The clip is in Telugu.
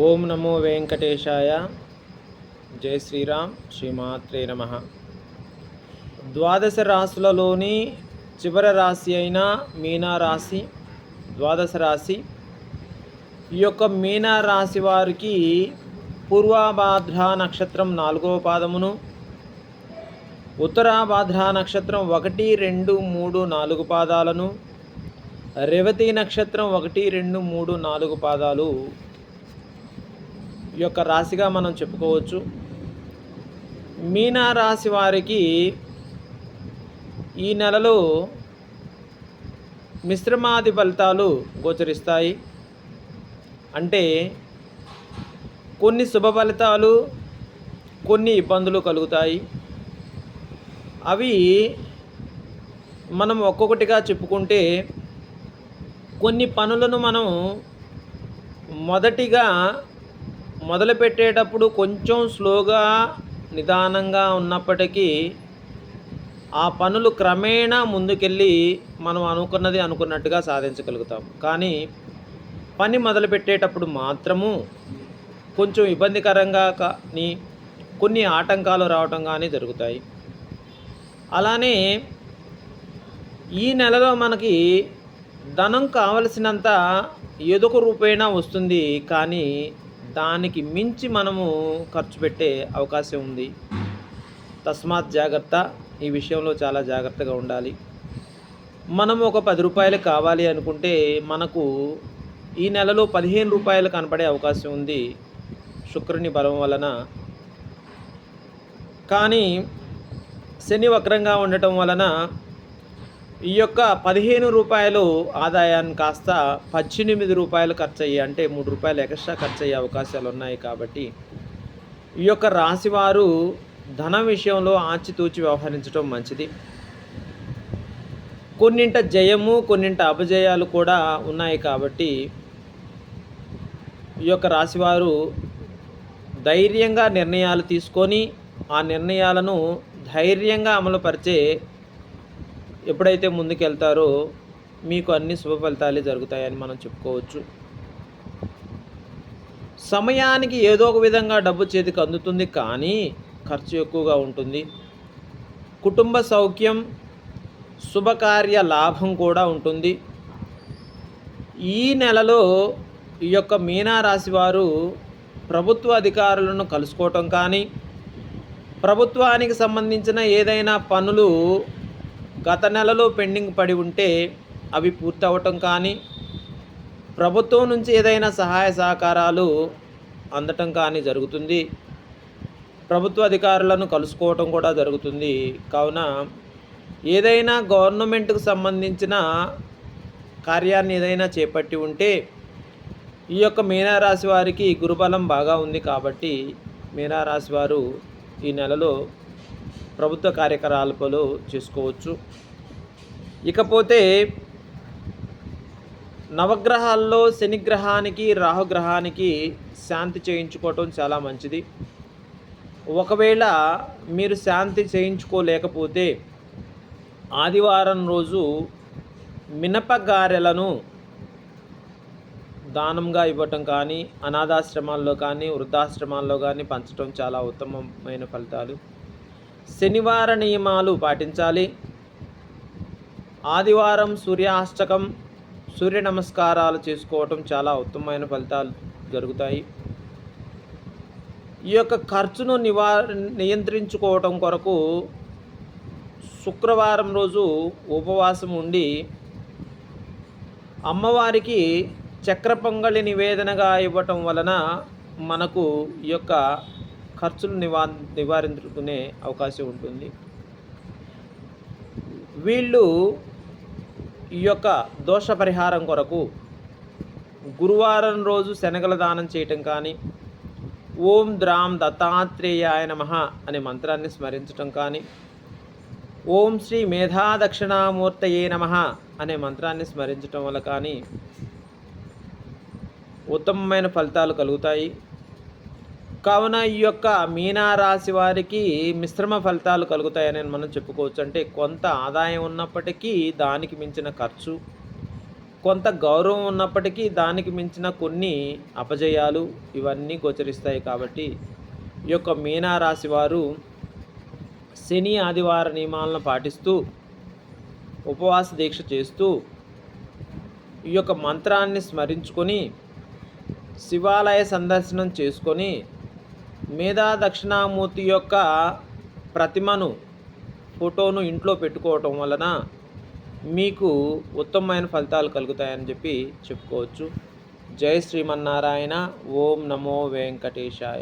ఓం నమో వెంకటేశాయ. జై శ్రీరామ్. శ్రీమాత్రే నమ. ద్వాదశ రాశులలోని చివరి రాశి అయిన మీనరాశి, ద్వాదశ రాశి. ఈ యొక్క మీనరాశి వారికి పూర్వభాద్ర నక్షత్రం 4వ పాదమును, ఉత్తరాభాద్ర నక్షత్రం 1, 2, 3, 4 పాదాలను, రేవతి నక్షత్రం 1, 2, 3, 4 పాదాలు ఈ యొక్క రాశిగా మనం చెప్పుకోవచ్చు. మీనరాశి వారికి ఈ నెలలో మిశ్రమాది ఫలితాలు గోచరిస్తాయి. అంటే కొన్ని శుభ ఫలితాలు, కొన్ని ఇబ్బందులు కలుగుతాయి. అవి మనం ఒక్కొక్కటిగా చెప్పుకుంటే, కొన్ని పనులను మనం మొదలుపెట్టేటప్పుడు కొంచెం స్లోగా, నిదానంగా ఉన్నప్పటికీ ఆ పనులు క్రమేణా ముందుకెళ్ళి మనం అనుకున్నట్టుగా సాధించగలుగుతాం. కానీ పని మొదలుపెట్టేటప్పుడు మాత్రము కొంచెం ఇబ్బందికరంగా కానీ, కొన్ని ఆటంకాలు రావటం కానీ జరుగుతాయి. అలానే ఈ నెలలో మనకి ధనం కావలసినంత ఏదో ఒక రూపేణా వస్తుంది. కానీ దానికి మించి మనము ఖర్చు పెట్టే అవకాశం ఉంది. తస్మాత్ జాగ్రత్త. ఈ విషయంలో చాలా జాగ్రత్తగా ఉండాలి. మనం ఒక 10 రూపాయలు కావాలి అనుకుంటే మనకు ఈ నెలలో 15 రూపాయలు కనపడే అవకాశం ఉంది శుక్రుని బలం వలన. కానీ శని వక్రంగా ఉండటం వలన ఈ యొక్క 15 రూపాయలు ఆదాయాన్ని కాస్త 18 రూపాయలు ఖర్చు అయ్యి, అంటే 3 రూపాయలు ఎక్స్ట్రా ఖర్చు అయ్యే అవకాశాలు ఉన్నాయి. కాబట్టి ఈ యొక్క రాశివారు ధన విషయంలో ఆచితూచి వ్యవహరించడం మంచిది. కొన్నింట జయము, కొన్నింట అపజయాలు కూడా ఉన్నాయి. కాబట్టి ఈ యొక్క రాశివారు ధైర్యంగా నిర్ణయాలు తీసుకొని ఆ నిర్ణయాలను ధైర్యంగా అమలుపరిచే ఎప్పుడైతే ముందుకెళ్తారో మీకు అన్ని శుభ ఫలితాలే జరుగుతాయని మనం చెప్పుకోవచ్చు. సమయానికి ఏదో ఒక విధంగా డబ్బు చేతికి అందుతుంది, కానీ ఖర్చు ఎక్కువగా ఉంటుంది. కుటుంబ సౌఖ్యం, శుభకార్య లాభం కూడా ఉంటుంది. ఈ నెలలో ఈ యొక్క మీనరాశి వారు ప్రభుత్వ అధికారులను కలుసుకోవటం కానీ, ప్రభుత్వానికి సంబంధించిన ఏదైనా పనులు గత నెలలో పెండింగ్ పడి ఉంటే అవి పూర్తి అవ్వటం కానీ, ప్రభుత్వం నుంచి ఏదైనా సహాయ సహకారాలు అందటం కానీ జరుగుతుంది. ప్రభుత్వ అధికారులను కలుసుకోవటం కూడా జరుగుతుంది. కావున ఏదైనా గవర్నమెంట్కు సంబంధించిన కార్యాన్ని ఏదైనా చేపట్టి ఉంటే ఈ యొక్క మీనరాశి వారికి గురుబలం బాగా ఉంది. కాబట్టి మీనరాశి వారు ఈ నెలలో ప్రభుత్వ కార్యకలాపాలు చేసుకోవచ్చు. ఇకపోతే నవగ్రహాల్లో శనిగ్రహానికి, రాహుగ్రహానికి శాంతి చేయించుకోవటం చాలా మంచిది. ఒకవేళ మీరు శాంతి చేయించుకోలేకపోతే ఆదివారం రోజు మినపగారెలను దానంగా ఇవ్వటం కానీ, అనాథాశ్రమాల్లో కానీ, వృద్ధాశ్రమాల్లో కానీ పంచడం చాలా ఉత్తమమైన ఫలితాలు. శనివార నియమాలు పాటించాలి. ఆదివారం సూర్యాష్టకం, సూర్య నమస్కారాలు చేసుకోవటం చాలా ఉత్తమమైన ఫలితాలు జరుగుతాయి. ఈ యొక్క ఖర్చును నియంత్రించుకోవటం కొరకు శుక్రవారం రోజు ఉపవాసం ఉండి అమ్మవారికి చక్ర పొంగలి నివేదనగా ఇవ్వటం వలన మనకు ఈ యొక్క ఖర్చులు నివారించుకునే అవకాశం ఉంటుంది. వీళ్ళు ఈ యొక్క దోష పరిహారం కొరకు గురువారం రోజు శనగల దానం చేయటం కానీ, ఓం ద్రాం దత్తాత్రేయాయ నమః అనే మంత్రాన్ని స్మరించటం కానీ, ఓం శ్రీ మేధా దక్షిణామూర్తయే నమః అనే మంత్రాన్ని స్మరించటం వల్ల కానీ ఉత్తమమైన ఫలితాలు కలుగుతాయి. కావున ఈ యొక్క మీనరాశి వారికి మిశ్రమ ఫలితాలు కలుగుతాయని మనం చెప్పుకోవచ్చు. అంటే కొంత ఆదాయం ఉన్నప్పటికీ దానికి మించిన ఖర్చు, కొంత గౌరవం ఉన్నప్పటికీ దానికి మించిన కొన్ని అపజయాలు ఇవన్నీ గోచరిస్తాయి. కాబట్టి ఈ యొక్క మీనారాశి వారు శని ఆదివార నియమాలను పాటిస్తూ ఉపవాస దీక్ష చేస్తూ ఈ యొక్క మంత్రాన్ని స్మరించుకొని శివాలయ సందర్శనం చేసుకొని మేధా దక్షిణామూర్తి యొక్క ప్రతిమను ఫోటోను ఇంట్లో పెట్టుకోవటం వలన మీకు ఉత్తమమైన ఫలితాలు కలుగుతాయని చెప్పి చెప్పుకోవచ్చు. జై శ్రీమన్నారాయణ. ఓం నమో వెంకటేశాయ.